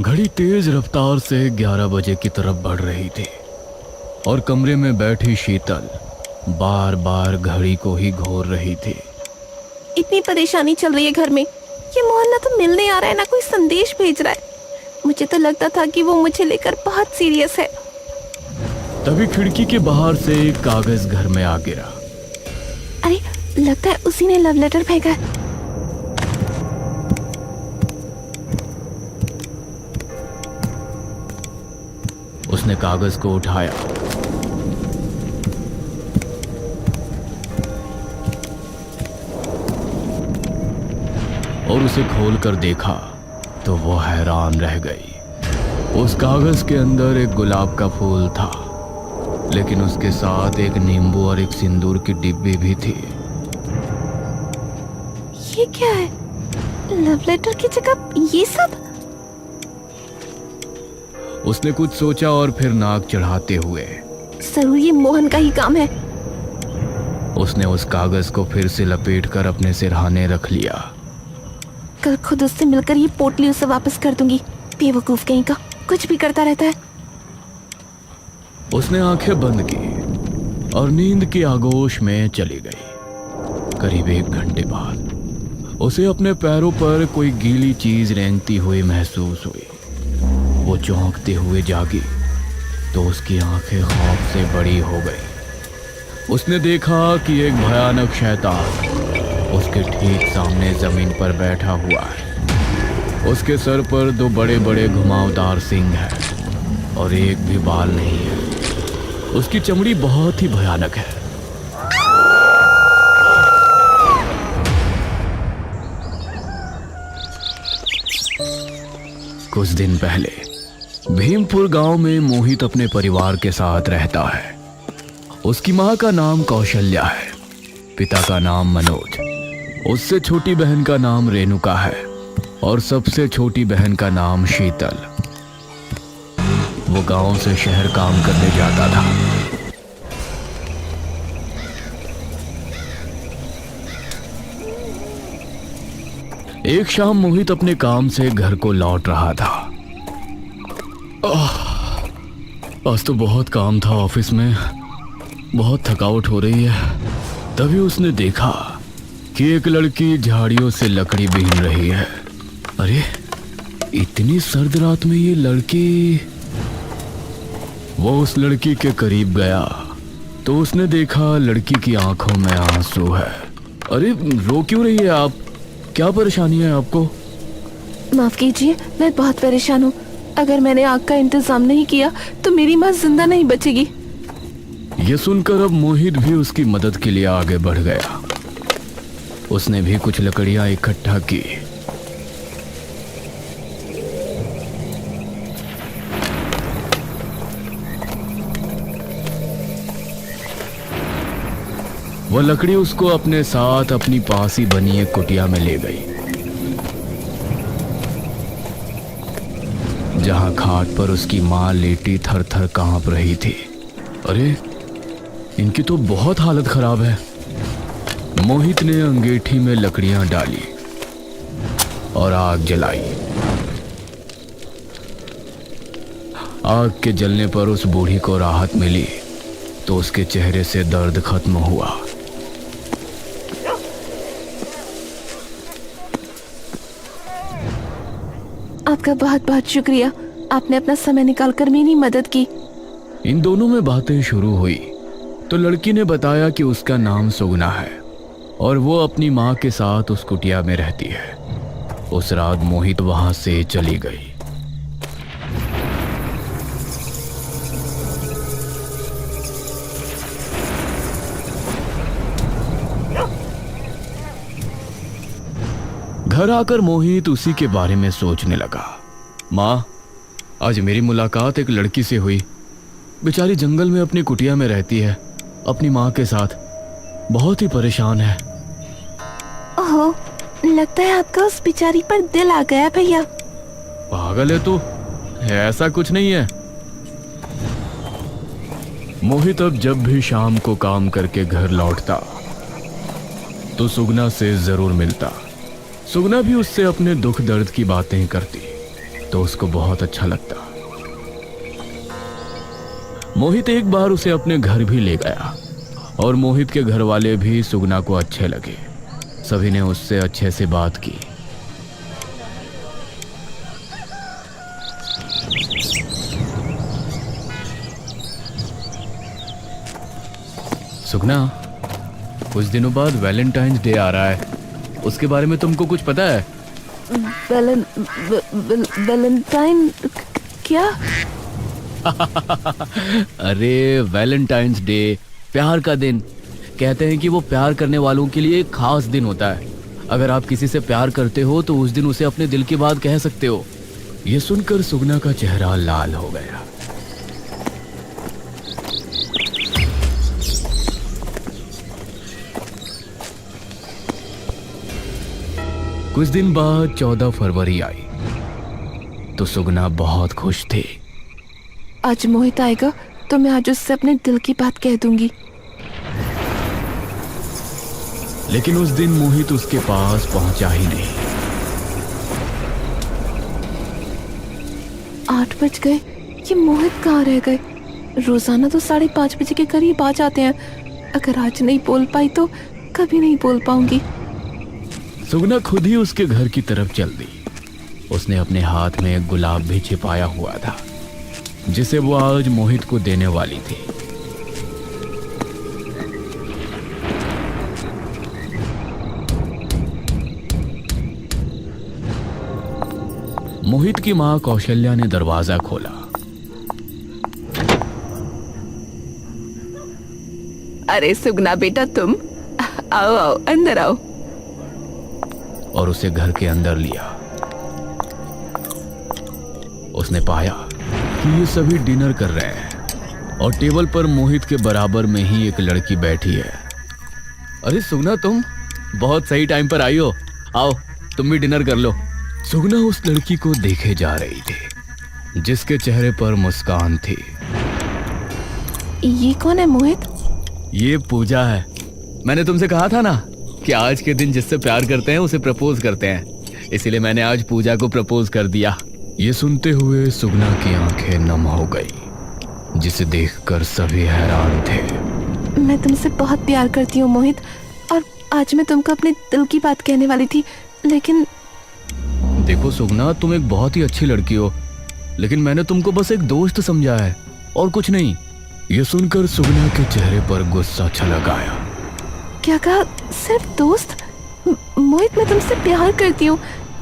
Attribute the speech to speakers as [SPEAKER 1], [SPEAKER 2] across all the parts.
[SPEAKER 1] घड़ी तेज रफ्तार से 11 बजे की तरफ बढ़ रही थी और कमरे में बैठी शीतल बार बार घड़ी को ही घोर रही थी।
[SPEAKER 2] इतनी परेशानी चल रही है घर में। ये मोहन ना तो मिलने आ रहा है ना कोई संदेश भेज रहा है। मुझे तो लगता था कि वो मुझे लेकर बहुत सीरियस है।
[SPEAKER 1] तभी खिड़की के बाहर से एक कागज घर में आ गिरा।
[SPEAKER 2] अरे लगता है उसी ने लव लेटर फेंका है।
[SPEAKER 1] उसने कागज को उठाया और उसे खोलकर देखा तो वो हैरान रह गई। उस कागज के अंदर एक गुलाब का फूल था, लेकिन उसके साथ एक नींबू और एक सिंदूर की डिब्बी भी थी।
[SPEAKER 2] ये क्या है? लव लेटर की जगह ये सब?
[SPEAKER 1] उसने कुछ सोचा और फिर नाक चढ़ाते हुए,
[SPEAKER 2] जरूर ये मोहन का ही काम है।
[SPEAKER 1] उसने उस कागज को फिर से लपेटकर अपने सिरहाने रख लिया।
[SPEAKER 2] कल खुद उससे मिलकर ये पोटली उसे वापस कर दूंगी। बेवकूफ कहीं का, कुछ भी करता रहता है।
[SPEAKER 1] उसने आंखें बंद की और नींद की आगोश में चली गई। करीब 1 घंटे बाद उसे अपने पैरों पर कोई गीली चीज रेंगती हुई महसूस हुई। वो चौंकते हुए जागी तो उसकी आंखें खौफ से बड़ी हो गई। उसने देखा कि एक भयानक शैतान उसके ठीक सामने जमीन पर बैठा हुआ है। उसके सर पर 2 बड़े बड़े घुमावदार सींग हैं और एक भी बाल नहीं है। उसकी चमड़ी बहुत ही भयानक है। कुछ दिन पहले भीमपुर गांव में मोहित अपने परिवार के साथ रहता है। उसकी मां का नाम कौशल्या है, पिता का नाम मनोज, उससे छोटी बहन का नाम रेणुका है और सबसे छोटी बहन का नाम शीतल। वो गांव से शहर काम करने जाता था। एक शाम मोहित अपने काम से घर को लौट रहा था। आज तो बहुत काम था ऑफिस में, बहुत थकावट हो रही है। तभी उसने देखा कि एक लड़की झाड़ियों से लकड़ी बीन रही है। अरे इतनी सर्द रात में ये लड़की। वो उस लड़की के करीब गया तो उसने देखा लड़की की आंखों में आंसू है। अरे रो क्यों रही है आप? क्या परेशानी है आपको?
[SPEAKER 2] माफ कीजिए, मैं बहुत परेशान हूँ। अगर मैंने आग का इंतजाम नहीं किया तो मेरी माँ जिंदा नहीं बचेगी।
[SPEAKER 1] ये सुनकर अब मोहित भी उसकी मदद के लिए आगे बढ़ गया। उसने भी कुछ लकड़ियां इकट्ठा की। वह लकड़ी उसको अपने साथ अपनी पास ही बनी एक कुटिया में ले गई, जहां खाट पर उसकी मां लेटी थर थर कांप रही थी। अरे इनकी तो बहुत हालत खराब है। मोहित ने अंगीठी में लकड़ियां डाली और आग जलाई। आग के जलने पर उस बूढ़ी को राहत मिली तो उसके चेहरे से दर्द खत्म हुआ।
[SPEAKER 2] आपका बहुत बहुत शुक्रिया, आपने अपना समय निकालकर मेरी मदद की।
[SPEAKER 1] इन दोनों में बातें शुरू हुई तो लड़की ने बताया कि उसका नाम सुगना है और वो अपनी माँ के साथ उस कुटिया में रहती है। उस रात मोहित वहां से चली गई। घर आकर मोहित उसी के बारे में सोचने लगा। माँ, आज मेरी मुलाकात एक लड़की से हुई। बेचारी जंगल में अपनी कुटिया में रहती है अपनी माँ के साथ, बहुत ही परेशान है।
[SPEAKER 2] ओहो, लगता है आपका उस बेचारी पर दिल आ गया भैया।
[SPEAKER 1] पागल है तू, ऐसा कुछ नहीं है। मोहित अब जब भी शाम को काम करके घर लौटता तो सुगना से जरूर मिलता। सुगना भी उससे अपने दुख दर्द की बातें करती। तो उसको बहुत अच्छा लगता। मोहित एक बार उसे अपने घर भी ले गया और मोहित के घर वाले भी सुगना को अच्छे लगे। सभी ने उससे अच्छे से बात की। सुगना, कुछ दिनों बाद वैलेंटाइंस डे आ रहा है, उसके बारे में तुमको कुछ पता है?
[SPEAKER 2] वैलेंटाइन क्या?
[SPEAKER 1] अरे वैलेंटाइंस डे, प्यार का दिन। कहते हैं कि वो प्यार करने वालों के लिए एक खास दिन होता है। अगर आप किसी से प्यार करते हो तो उस दिन उसे अपने दिल की बात कह सकते हो। ये सुनकर सुगना का चेहरा लाल हो गया। कुछ दिन बाद 14 फरवरी आई तो सुगना बहुत खुश थी।
[SPEAKER 2] आज मोहित आएगा तो मैं आज उससे अपने दिल की बात कह दूंगी।
[SPEAKER 1] लेकिन उस दिन मोहित उसके पास पहुंचा ही नहीं।
[SPEAKER 2] 8 बज गए, ये मोहित कहाँ रह गए? रोजाना तो 5:30 बजे के करीब आ जाते हैं। अगर आज नहीं बोल पाई तो कभी नहीं बोल पाऊंगी।
[SPEAKER 1] सुगना खुद ही उसके घर की तरफ चल दी। उसने अपने हाथ में एक गुलाब भी छिपाया हुआ था जिसे वो आज मोहित को देने वाली थी। मोहित की मां कौशल्या ने दरवाजा खोला।
[SPEAKER 2] अरे सुगना बेटा, तुम आओ आओ, अंदर आओ।
[SPEAKER 1] और उसे घर के अंदर लिया। उसने पाया कि ये सभी डिनर कर रहे हैं और टेबल पर मोहित के बराबर में ही एक लड़की बैठी है। अरे सुगना, तुम बहुत सही टाइम पर आई हो। आओ तुम भी डिनर कर लो। सुगना उस लड़की को देखे जा रही थी जिसके चेहरे पर मुस्कान थी।
[SPEAKER 2] ये कौन है मोहित?
[SPEAKER 1] ये पूजा है। मैंने तुमसे कहा था ना कि आज के दिन जिससे प्यार करते हैं उसे प्रपोज करते हैं, इसीलिए मैंने आज पूजा को प्रपोज कर दिया। ये सुनते हुए सुगना की आंखें नम हो गई, जिसे देखकर सभी हैरान थे।
[SPEAKER 2] मैं तुमसे बहुत प्यार करती हूँ मोहित, और आज मैं तुमको अपने दिल की बात कहने वाली थी, लेकिन
[SPEAKER 1] देखो सुगना, तुम एक बहुत ही अच्छी लड़की हो, लेकिन मैंने तुमको बस एक दोस्त समझा है और कुछ नहीं। ये सुनकर सुगना के चेहरे पर गुस्सा छलक आया।
[SPEAKER 2] क्या कहा? सिर्फ दोस्त? मोहित, मैं तुमसे प्यार करती हूँ।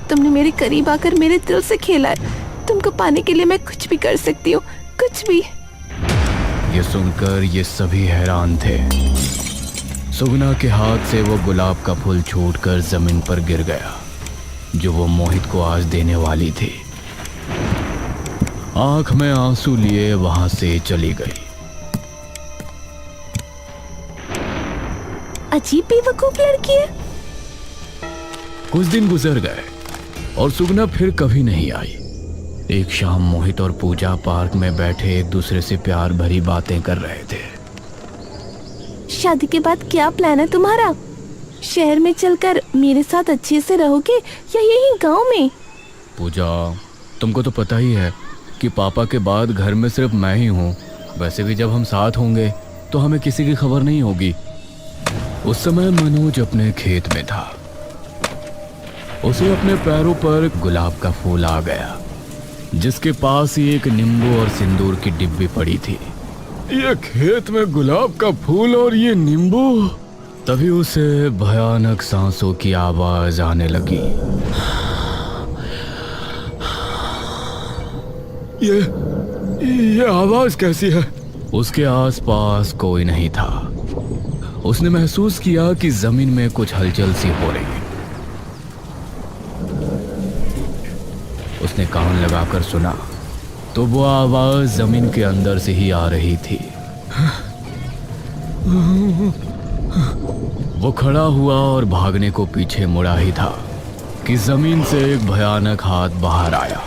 [SPEAKER 2] तुमने मेरे करीब आकर मेरे दिल से खेला है। तुमको पाने के लिए मैं कुछ भी कर सकती हूँ, कुछ भी।
[SPEAKER 1] ये सुनकर ये सभी हैरान थे। सुगना के हाथ से वो गुलाब का फूल छूटकर जमीन पर गिर गया जो वो मोहित को आज देने वाली थी। आंख में आंसू लिए वहां से चली गई।
[SPEAKER 2] अजीब बेवकूफ लड़की है।
[SPEAKER 1] कुछ दिन गुजर गए और सुगना फिर कभी नहीं आई। एक शाम मोहित और पूजा पार्क में बैठे एक दूसरे से प्यार भरी बातें कर रहे थे।
[SPEAKER 2] शादी के बाद क्या प्लान है तुम्हारा? शहर में चलकर मेरे साथ अच्छे से रहोगे या यहीं गांव में?
[SPEAKER 1] पूजा, तुमको तो पता ही है कि पापा के बाद घर में सिर्फ मैं ही हूँ। वैसे भी जब हम साथ होंगे तो हमें किसी की खबर नहीं होगी। उस समय मनोज अपने खेत में था। उसे अपने पैरों पर गुलाब का फूल आ गया जिसके पास ही एक नींबू और सिंदूर की डिब्बी पड़ी थी। ये खेत में गुलाब का फूल और ये नींबू। तभी उसे भयानक सांसों की आवाज आने लगी। ये आवाज कैसी है? उसके आसपास कोई नहीं था। उसने महसूस किया कि जमीन में कुछ हलचल सी हो रही है। उसने कान लगाकर सुना तो वो आवाज जमीन के अंदर से ही आ रही थी। वो खड़ा हुआ और भागने को पीछे मुड़ा ही था कि जमीन से एक भयानक हाथ बाहर आया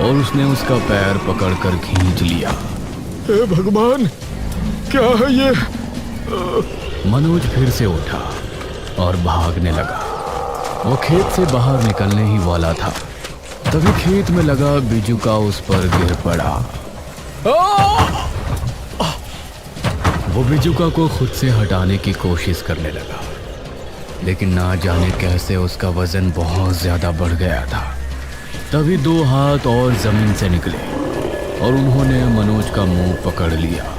[SPEAKER 1] और उसने उसका पैर पकड़कर खींच लिया। हे भगवान, क्या है ये? मनोज फिर से उठा और भागने लगा। वो खेत से बाहर निकलने ही वाला था तभी खेत में लगा बिजुका उस पर गिर पड़ा। वो बिजुका को खुद से हटाने की कोशिश करने लगा, लेकिन ना जाने कैसे उसका वजन बहुत ज्यादा बढ़ गया था। तभी 2 हाथ और जमीन से निकले और उन्होंने मनोज का मुंह पकड़ लिया।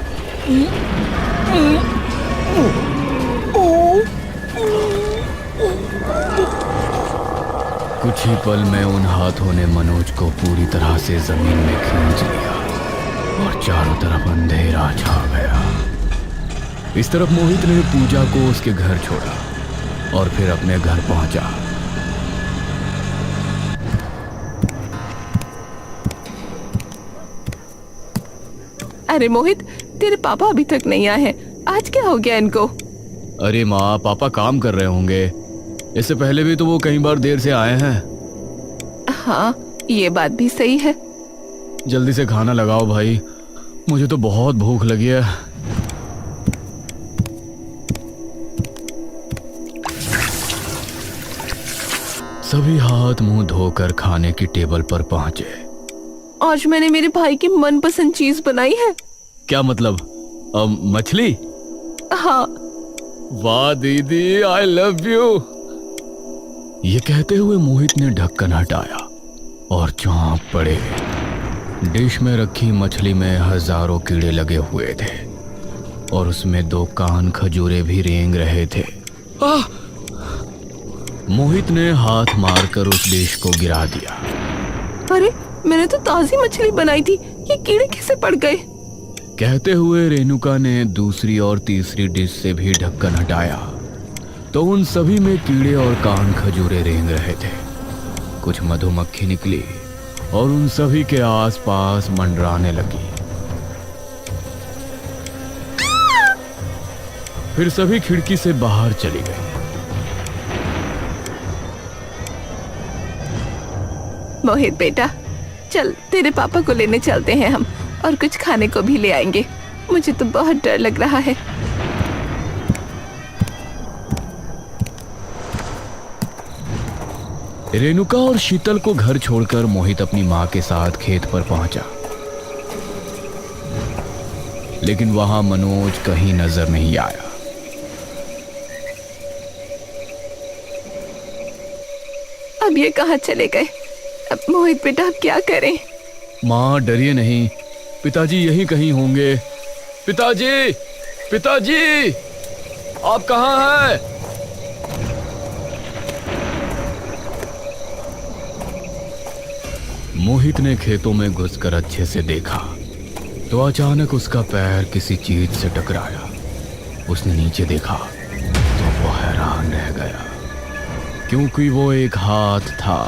[SPEAKER 1] कुछ ही पल में उन हाथों ने मनोज को पूरी तरह से जमीन में खींच लिया और चारों तरफ अंधेरा छा गया। इस तरफ मोहित ने पूजा को उसके घर छोड़ा और फिर अपने घर पहुंचा।
[SPEAKER 2] अरे मोहित, तेरे पापा अभी तक नहीं आए हैं। आज क्या हो गया इनको?
[SPEAKER 1] अरे माँ, पापा काम कर रहे होंगे। इससे पहले भी तो वो कई बार देर से आए हैं।
[SPEAKER 2] हाँ, ये बात भी सही है।
[SPEAKER 1] जल्दी से खाना लगाओ भाई, मुझे तो बहुत भूख लगी है। सभी हाथ मुंह धोकर खाने की टेबल पर पहुंचे।
[SPEAKER 2] आज मैंने मेरे भाई की मनपसंद चीज बनाई है।
[SPEAKER 1] क्या मतलब? मछली?
[SPEAKER 2] हाँ।
[SPEAKER 1] वाह दीदी, आई लव यू। ये कहते हुए मोहित ने ढक्कन हटाया और चौंक पड़े। डिश में रखी मछली में हजारों कीड़े लगे हुए थे और उसमें 2 कान खजूरे भी रेंग रहे थे। मोहित ने हाथ मारकर उस डिश को गिरा दिया।
[SPEAKER 2] अरे, मैंने तो ताजी मछली बनाई थी, ये कीड़े कैसे पड़ गए?
[SPEAKER 1] कहते हुए रेणुका ने दूसरी और तीसरी डिश से भी ढक्कन हटाया तो उन सभी में कीड़े और कान खजूरे रेंग रहे थे। कुछ मधुमक्खी निकली और उन सभी के आसपास मंडराने लगी। फिर सभी खिड़की से बाहर चली गई।
[SPEAKER 2] मोहित बेटा, चल तेरे पापा को लेने चलते हैं हम, और कुछ खाने को भी ले आएंगे। मुझे तो बहुत डर लग रहा है।
[SPEAKER 1] रेणुका और शीतल को घर छोड़कर मोहित अपनी मां के साथ खेत पर पहुंचा, लेकिन वहां मनोज कहीं नजर नहीं आया।
[SPEAKER 2] अब ये कहाँ चले गए? अब मोहित बेटा, अब क्या करें?
[SPEAKER 1] मां डरिए नहीं, पिताजी यहीं कहीं होंगे। पिताजी, पिताजी, आप कहाँ हैं? मोहित ने खेतों में घुसकर अच्छे से देखा तो अचानक उसका पैर किसी चीज से टकराया। उसने नीचे देखा तो वो हैरान रह गया, क्योंकि वो एक हाथ था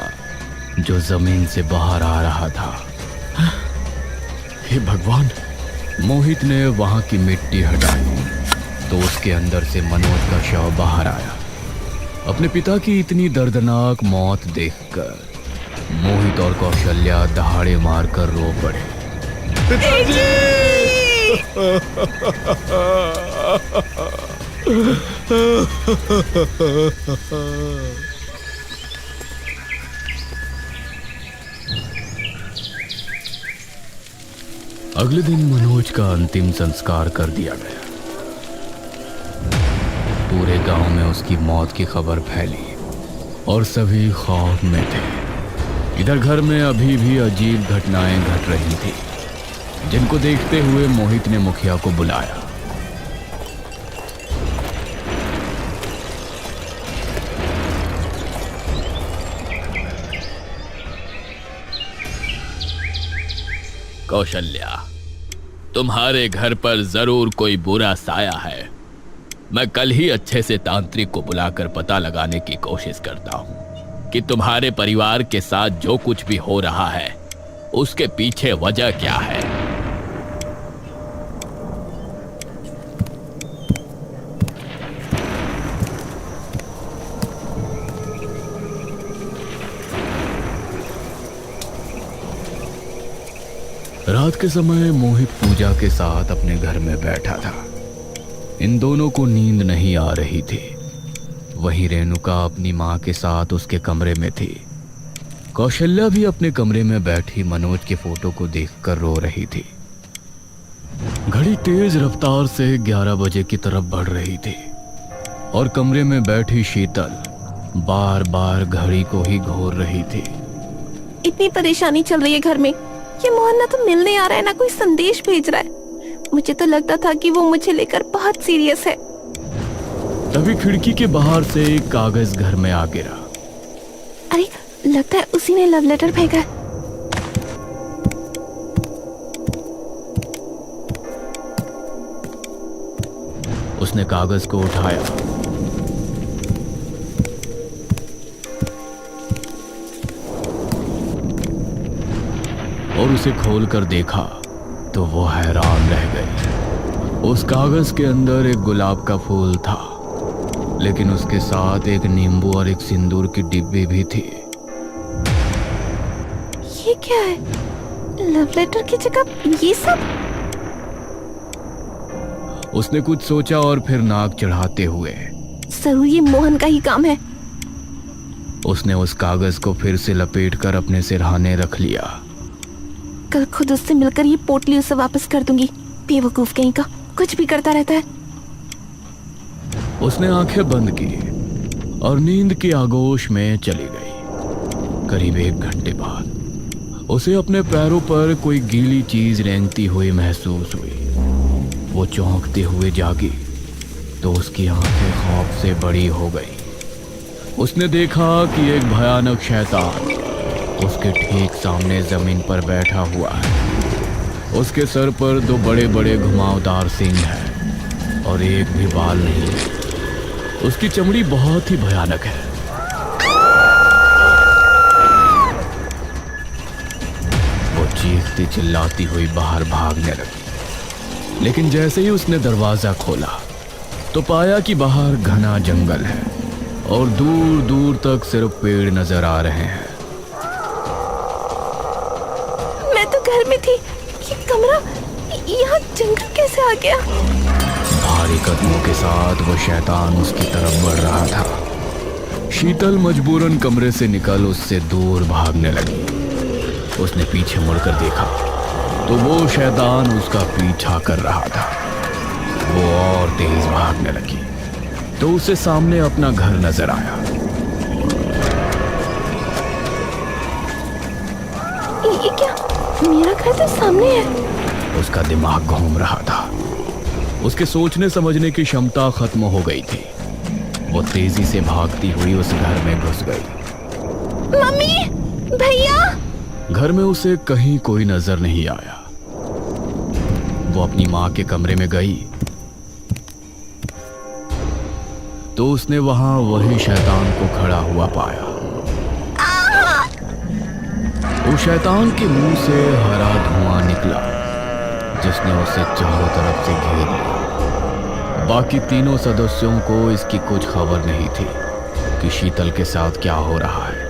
[SPEAKER 1] जो जमीन से बाहर आ रहा था। हे भगवान! मोहित ने वहां की मिट्टी हटाई तो उसके अंदर से मनोज का शव बाहर आया। अपने पिता की इतनी दर्दनाक मौत देखकर मोहित और कौशल्या दहाड़े मारकर रो पड़े। पिताजी! अगले दिन मनोज का अंतिम संस्कार कर दिया गया। पूरे गांव में उसकी मौत की खबर फैली और सभी खौफ में थे। इधर घर में अभी भी अजीब घटनाएं घट रही थी, जिनको देखते हुए मोहित ने मुखिया को बुलाया। कौशल्या, तुम्हारे घर पर जरूर कोई बुरा साया है। मैं कल ही अच्छे से तांत्रिक को बुलाकर पता लगाने की कोशिश करता हूं कि तुम्हारे परिवार के साथ जो कुछ भी हो रहा है उसके पीछे वजह क्या है। रात के समय मोहित पूजा के साथ अपने घर में बैठा था। इन दोनों को नींद नहीं आ रही थी। वहीं रेणुका अपनी मां के साथ उसके कमरे में थी। कौशल्या भी अपने कमरे में बैठी मनोज के फोटो को देखकर रो रही थी। घड़ी तेज रफ्तार से 11 बजे की तरफ बढ़ रही थी और कमरे में बैठी शीतल बार बार घड़ी को ही घूर रही थी।
[SPEAKER 2] इतनी परेशानी चल रही है घर में, ये मोहन ना तो मिलने आ रहा है ना कोई संदेश भेज रहा है। मुझे तो लगता था कि वो मुझे लेकर बहुत सीरियस है।
[SPEAKER 1] तभी खिड़की के बाहर से एक कागज घर में आ गिरा।
[SPEAKER 2] अरे लगता है उसी ने लव लेटर फेंका है।
[SPEAKER 1] उसने कागज को उठाया और उसे खोलकर देखा तो वो हैरान रह गई। उस कागज के अंदर एक गुलाब का फूल था, लेकिन उसके साथ एक नींबू और एक सिंदूर की डिब्बी भी थी।
[SPEAKER 2] ये क्या है? लव लेटर की जगह ये सब?
[SPEAKER 1] उसने कुछ सोचा और फिर नाक चढ़ाते हुए
[SPEAKER 2] जरूर ये मोहन का ही काम है।
[SPEAKER 1] उसने उस कागज को फिर से लपेटकर अपने सिरहाने रख लिया।
[SPEAKER 2] कल खुद उससे मिलकर ये पोटली उसे वापस कर दूंगी। बेवकूफ कहीं का, कुछ भी करता रहता है।
[SPEAKER 1] उसने आंखें बंद की और नींद के आगोश में चली गई। करीब 1 घंटे बाद उसे अपने पैरों पर कोई गीली चीज रेंगती हुई महसूस हुई। वो चौंकते हुए जागी तो उसकी आंखें खौफ से बड़ी हो गई। उसने देखा कि एक भयानक शैतान उसके ठीक सामने जमीन पर बैठा हुआ है। उसके सर पर 2 बड़े बड़े घुमावदार सींग हैं और एक भी बाल नहीं। उसकी चमड़ी बहुत ही भयानक है। वो चीखती चिल्लाती हुई बाहर भागने लगी, लेकिन जैसे ही उसने दरवाजा खोला तो पाया कि बाहर घना जंगल है और दूर दूर तक सिर्फ पेड़ नजर आ रहे हैं।
[SPEAKER 2] मैं तो घर में थी, ये कमरा, यहाँ जंगल कैसे आ गया?
[SPEAKER 1] भारी कदमों के साथ वो शैतान उसकी तरफ बढ़ रहा था। शीतल मजबूरन कमरे से निकल उससे दूर भागने लगी। उसने पीछे मुड़कर देखा तो वो शैतान उसका पीछा कर रहा था। वो और तेज भागने लगी तो उसे सामने अपना घर नजर आया।
[SPEAKER 2] ये क्या? मेरा घर तो सामने है।
[SPEAKER 1] उसका दिमाग घूम रहा था। उसके सोचने समझने की क्षमता खत्म हो गई थी। वो तेजी से भागती हुई उस घर में घुस गई।
[SPEAKER 2] मम्मी, भैया।
[SPEAKER 1] घर में उसे कहीं कोई नजर नहीं आया। वो अपनी माँ के कमरे में गई तो उसने वहां वही शैतान को खड़ा हुआ पाया। उस शैतान के मुंह से हरा धुआं निकला जिसने उसे चारों तरफ से घेर लिया। बाकी तीनों सदस्यों को इसकी कुछ खबर नहीं थी कि शीतल के साथ क्या हो रहा है।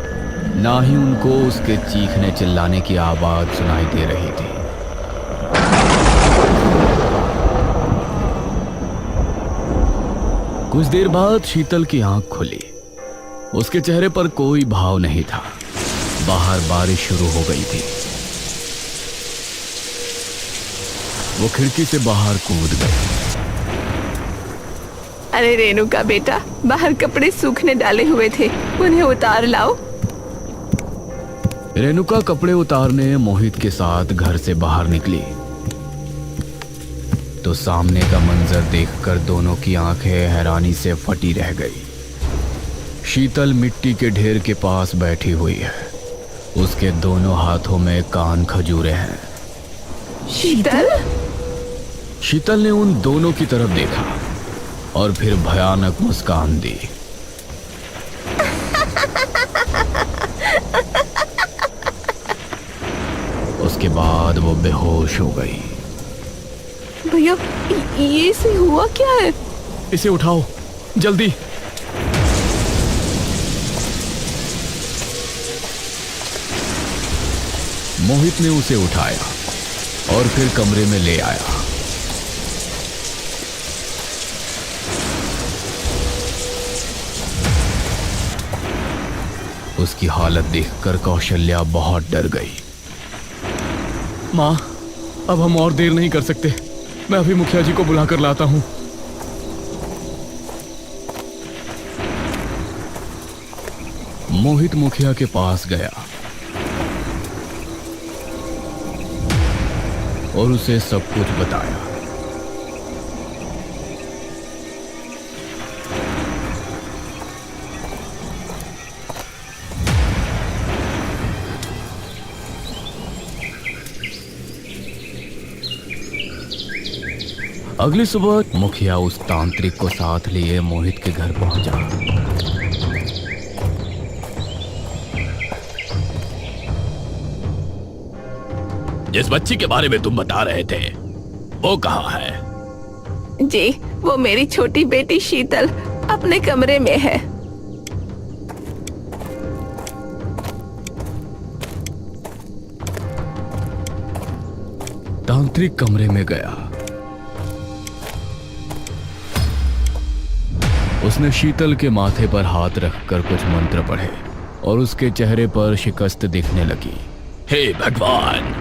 [SPEAKER 1] ना ही उनको उसके चीखने चिल्लाने की आवाज सुनाई दे रही थी। कुछ देर बाद शीतल की आंख खुली। उसके चेहरे पर कोई भाव नहीं था। बाहर बारिश शुरू हो गई थी। वो खिड़की से बाहर कूद गई।
[SPEAKER 2] अरे रेनू का बेटा, बाहर कपड़े सूखने डाले हुए थे, उन्हें उतार लाओ।
[SPEAKER 1] रेणुका कपड़े उतारने मोहित के साथ घर से बाहर निकली तो सामने का मंजर देखकर दोनों की आंखें हैरानी से फटी रह गई। शीतल मिट्टी के ढेर के पास बैठी हुई है। उसके दोनों हाथों में कान खजूरे हैं।
[SPEAKER 2] शीतल?
[SPEAKER 1] शीतल ने उन दोनों की तरफ देखा और फिर भयानक मुस्कान दी। उसके बाद वो बेहोश हो गई।
[SPEAKER 2] भैया, ये से हुआ क्या है?
[SPEAKER 1] इसे उठाओ जल्दी। मोहित ने उसे उठाया और फिर कमरे में ले आया। उसकी हालत देखकर कौशल्या बहुत डर गई। माँ, अब हम और देर नहीं कर सकते। मैं अभी मुखिया जी को बुलाकर लाता हूँ। मोहित मुखिया के पास गया और उसे सब कुछ बताया। अगली सुबह मुखिया उस तांत्रिक को साथ लिए मोहित के घर पहुंचा। जिस बच्ची के बारे में तुम बता रहे थे वो कहाँ है?
[SPEAKER 2] जी, वो मेरी छोटी बेटी शीतल अपने कमरे में है।
[SPEAKER 1] तांत्रिक कमरे में गया। उसने शीतल के माथे पर हाथ रखकर कुछ मंत्र पढ़े और उसके चेहरे पर शिकस्त दिखने लगी। हे भगवान,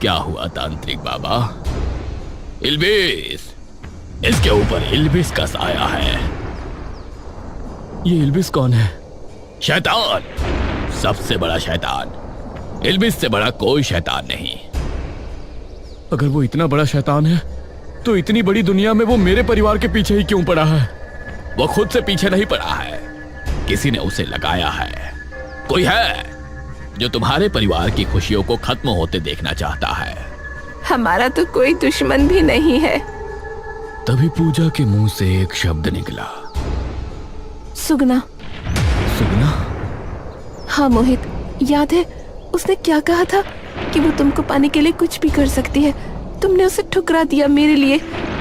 [SPEAKER 1] क्या हुआ तांत्रिक बाबा? इल्बिस, इसके ऊपर इल्बिस का साया है। ये इल्बिस कौन है? शैतान, सबसे बड़ा शैतान। इल्बिस से बड़ा कोई शैतान नहीं। अगर वो इतना बड़ा शैतान है तो इतनी बड़ी दुनिया में वो मेरे परिवार के पीछे ही क्यों पड़ा है? वो खुद से पीछे नहीं पड़ा है, किसी ने उसे लगाया है। कोई है जो तुम्हारे परिवार की खुशियों को खत्म होते देखना चाहता है।
[SPEAKER 2] हमारा तो कोई दुश्मन भी नहीं है।
[SPEAKER 1] तभी पूजा के मुंह से एक शब्द निकला।
[SPEAKER 2] सुगना।
[SPEAKER 1] सुगना?
[SPEAKER 2] हाँ मोहित, याद है उसने क्या कहा था कि वो तुमको पाने के लिए कुछ भी कर सकती है। तुमने उसे ठुकरा दिया मेरे लिए,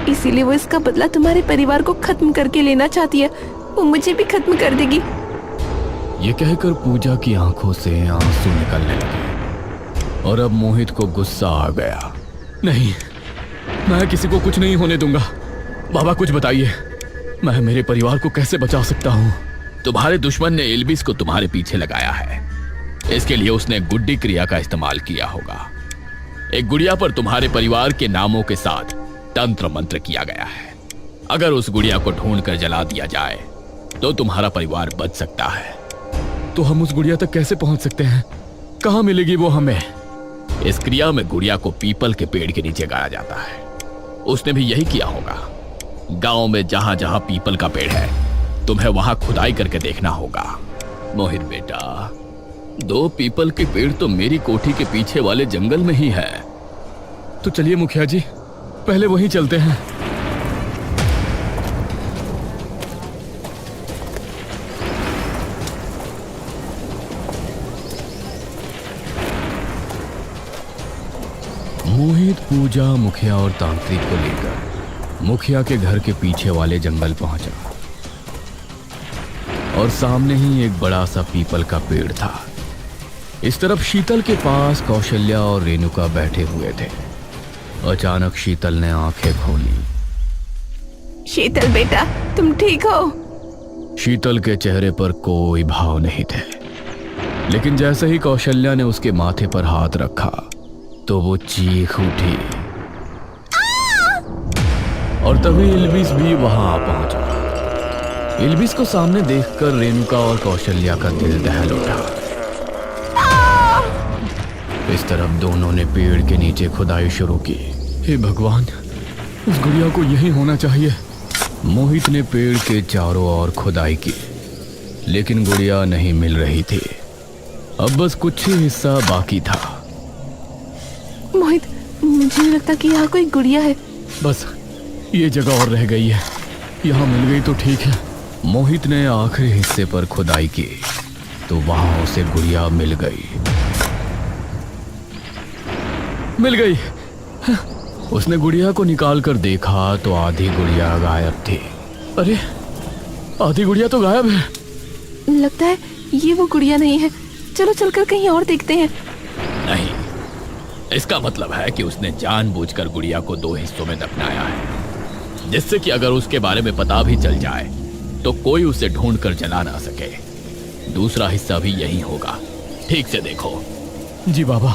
[SPEAKER 2] इसीलिए वो इसका बदला तुम्हारे परिवार को खत्म करके लेना चाहती है। वो मुझे भी खत्म कर देगी।
[SPEAKER 1] ये कहकर पूजा की आंखों से आंसू निकलने लगे और अब मोहित को गुस्सा आ गया। नहीं, मैं किसी को कुछ नहीं होने दूंगा। बाबा कुछ बताइए, मैं मेरे परिवार को कैसे बचा सकता हूँ? तुम्हारे दुश्मन ने इल्बिस को तुम्हारे पीछे लगाया है। इसके लिए उसने गुड्डी क्रिया का इस्तेमाल किया होगा। एक गुड़िया पर तुम्हारे परिवार के नामों के साथ तंत्र मंत्र किया गया है। अगर उस गुड़िया को ढूंढकर जला दिया जाए तो तुम्हारा परिवार बच सकता है। तो हम उस गुड़िया तक कैसे पहुंच सकते हैं? कहां मिलेगी वो हमें? इस क्रिया में गुड़िया को पीपल के पेड़ के नीचे गाड़ा जाता है। उसने भी यही किया होगा। गांव में जहां जहां पीपल का पेड़ है तुम्हें वहां खुदाई करके देखना होगा। मोहित बेटा, 2 पीपल के पेड़ तो मेरी कोठी के पीछे वाले जंगल में ही है। तो चलिए मुखिया जी, पहले वहीं चलते हैं। मोहित पूजा, मुखिया और तांत्रिक को लेकर मुखिया के घर के पीछे वाले जंगल पहुंचा और सामने ही एक बड़ा सा पीपल का पेड़ था। इस तरफ शीतल के पास कौशल्या और रेणुका बैठे हुए थे। अचानक शीतल ने आंखें खोली।
[SPEAKER 2] शीतल बेटा, तुम ठीक हो?
[SPEAKER 1] शीतल के चेहरे पर कोई भाव नहीं थे, लेकिन जैसे ही कौशल्या ने उसके माथे पर हाथ रखा तो वो चीख उठी और तभी इल्बिस भी वहां आ पहुंचा। इल्बिस को सामने देखकर रेणुका और कौशल्या का दिल दहल उठा। इस तरफ दोनों ने पेड़ के नीचे खुदाई शुरू की। हे भगवान, उस गुड़िया को यही होना चाहिए। मोहित ने पेड़ के चारों ओर खुदाई की, लेकिन गुड़िया नहीं मिल रही थी। अब बस कुछ ही हिस्सा बाकी था।
[SPEAKER 2] मोहित, मुझे नहीं लगता कि यहाँ कोई गुड़िया है।
[SPEAKER 1] बस ये जगह और रह गई है, यहाँ मिल गई तो ठीक है। मोहित ने आखिरी हिस्से पर खुदाई की तो वहां उसे गुड़िया मिल गई। मिल गई। उसने गुड़िया को निकाल कर देखा तो आधी गुड़िया गायब थी। अरे, आधी गुड़िया तो गायब है।
[SPEAKER 2] लगता है ये वो गुड़िया नहीं है। चलो चलकर कहीं और देखते हैं।
[SPEAKER 1] नहीं, इसका मतलब है कि उसने जानबूझकर गुड़िया को 2 हिस्सों में दफनाया है, जिससे कि अगर उसके बारे में पता भी चल जाए तो कोई उसे ढूंढकर जला ना सके। दूसरा हिस्सा भी यही होगा। ठीक से देखो।
[SPEAKER 3] जी बाबा।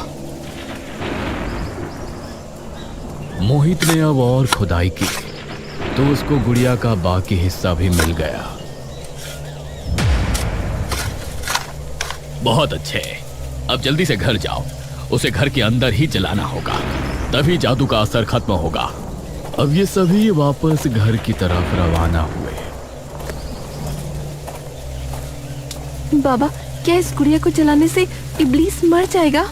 [SPEAKER 1] मोहित ने अब और खुदाई की तो उसको गुड़िया का बाकी हिस्सा भी मिल गया। बहुत अच्छे, अब जल्दी से घर जाओ। उसे घर के अंदर ही जलाना होगा, तभी जादू का असर खत्म होगा। अब ये सभी वापस घर की तरफ रवाना हुए।
[SPEAKER 2] बाबा, क्या इस गुड़िया को जलाने से इब्लीस मर जाएगा?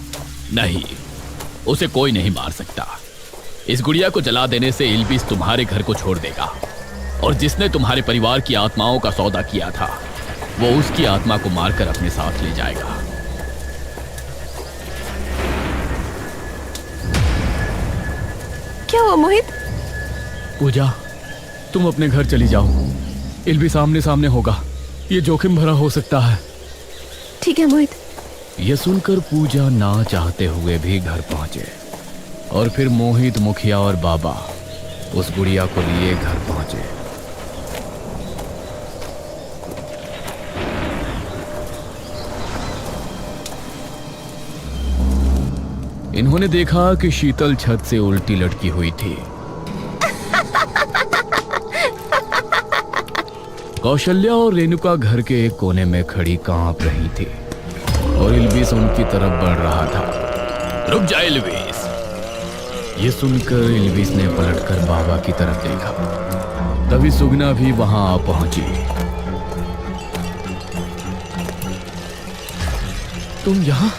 [SPEAKER 1] नहीं, उसे कोई नहीं मार सकता। इस गुड़िया को जला देने से इल्बिस तुम्हारे घर को छोड़ देगा, और जिसने तुम्हारे परिवार की आत्माओं का सौदा किया था वो उसकी आत्मा को मारकर अपने साथ ले जाएगा।
[SPEAKER 2] क्या हुआ मोहित?
[SPEAKER 3] पूजा, तुम अपने घर चली जाओ। इल्बिस आमने सामने होगा, ये जोखिम भरा हो सकता है।
[SPEAKER 2] ठीक है मोहित।
[SPEAKER 1] यह सुनकर पूजा ना चाहते हुए भी घर पहुंचे, और फिर मोहित, मुखिया और बाबा उस गुड़िया को लिए घर पहुंचे। इन्होंने देखा कि शीतल छत से उल्टी लटकी हुई थी। कौशल्या और रेणुका घर के एक कोने में खड़ी कांप रही थी, और इल्बिस उनकी तरफ बढ़ रहा था। रुक जा इल्बिस। ये सुनकर इल्बिस ने पलटकर बाबा की तरफ देखा। तभी सुगना भी वहां आ पहुंची।
[SPEAKER 3] तुम यहाँ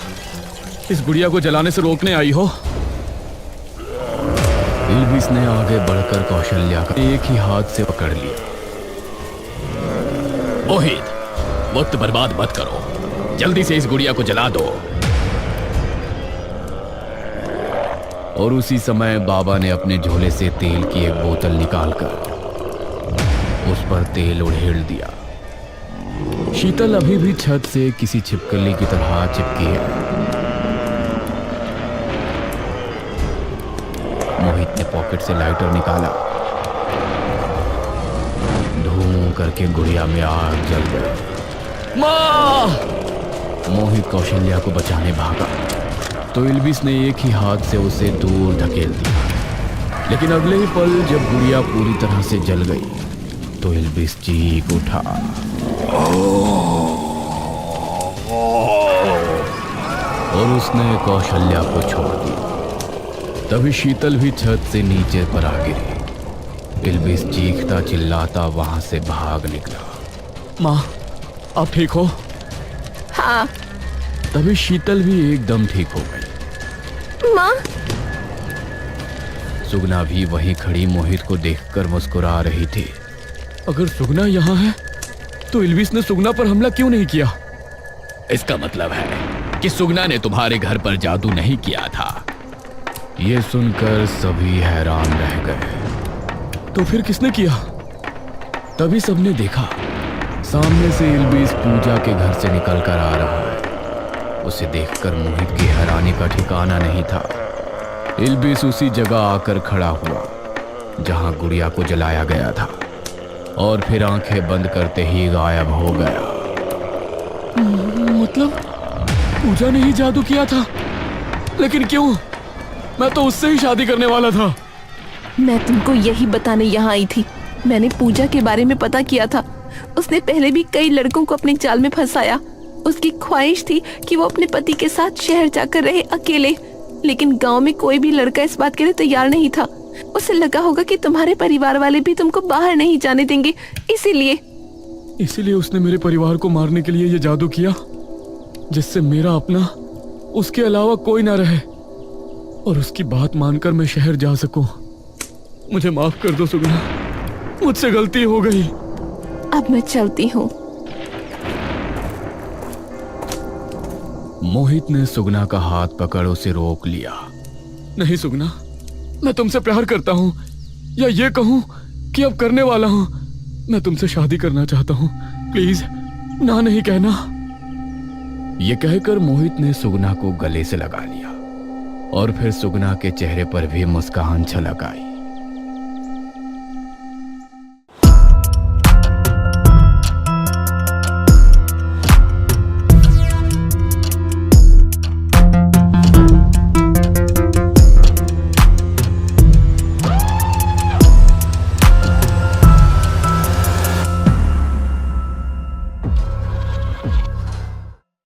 [SPEAKER 3] इस गुड़िया को जलाने से रोकने आई हो?
[SPEAKER 1] इल्बिस ने आगे बढ़कर कौशल्या का एक ही हाथ से पकड़ लिया। मोहित, वक्त बर्बाद मत करो, जल्दी से इस गुड़िया को जला दो। और उसी समय बाबा ने अपने झोले से तेल की एक बोतल निकालकर उस पर तेल उड़ेल दिया। शीतल अभी भी छत से किसी छिपकली की तरह चिपकी है। मोहित ने पॉकेट से लाइटर निकाला। धूम करके गुड़िया में आग जल गई। माँ! मोहित कौशल्या को बचाने भागा तो इल्बिस ने एक ही हाथ से उसे दूर धकेल दिया। लेकिन अगले ही पल जब गुड़िया पूरी तरह से जल गई तो इल्बिस चीख उठा। और उसने कौशल्या को छोड़ दिया। तभी शीतल भी छत से नीचे पर आ गिरी। इल्बिस चीखता चिल्लाता वहां से भाग निकला।
[SPEAKER 3] माँ, आप ठीक हो?
[SPEAKER 2] हाँ।
[SPEAKER 1] तभी शीतल भी एकदम ठीक हो गई।
[SPEAKER 2] माँ?
[SPEAKER 1] सुगना भी वहीं खड़ी मोहित को देखकर मुस्कुरा रही थी।
[SPEAKER 3] अगर सुगना यहाँ है तो इल्बिस ने सुगना पर हमला क्यों नहीं किया?
[SPEAKER 1] इसका मतलब है कि सुगना ने तुम्हारे घर पर जादू नहीं किया था। ये सुनकर सभी हैरान रह गए।
[SPEAKER 3] तो फिर किसने किया?
[SPEAKER 1] तभी सबने देखा, सामने से इल्बिस पूजा के घर से निकलकर आ रहा है। उसे देखकर मोहित की हैरानी का ठिकाना नहीं था। इल्बिस उसी जगह आकर खड़ा हुआ जहां गुड़िया को जलाया गया था, और फिर आंखें बंद करते ही गायब हो गया।
[SPEAKER 3] मतलब पूजा ने ही जादू किया था? लेकिन क्यों? मैं तो उससे ही शादी करने वाला था।
[SPEAKER 2] मैं तुमको यही बताने यहाँ आई थी। मैंने पूजा के बारे में पता किया था। उसने पहले भी कई लड़कों को अपने जाल में फंसाया। उसकी ख्वाहिश थी कि वो अपने पति के साथ शहर जाकर रहे अकेले, लेकिन गांव में कोई भी लड़का इस बात के लिए तैयार नहीं था। उसे लगा होगा कि तुम्हारे परिवार वाले भी तुमको बाहर नहीं जाने देंगे, इसीलिए
[SPEAKER 3] उसने मेरे परिवार को मारने के लिए ये जादू किया, जिससे मेरा अपना उसके अलावा कोई ना रहे, और उसकी बात मानकर मैं शहर जा सकूं। मुझे माफ कर दो सुगना, मुझसे गलती हो गई।
[SPEAKER 2] अब मैं चलती हूँ।
[SPEAKER 1] मोहित ने सुगना का हाथ पकड़ उसे रोक लिया।
[SPEAKER 3] नहीं सुगना, मैं तुमसे प्यार करता हूँ, या ये कहूँ कि अब करने वाला हूँ। मैं तुमसे शादी करना चाहता हूँ, प्लीज ना नहीं कहना।
[SPEAKER 1] ये कहकर मोहित ने सुगना को गले से लगा लिया, और फिर सुगना के चेहरे पर भी मुस्कान छलक आई।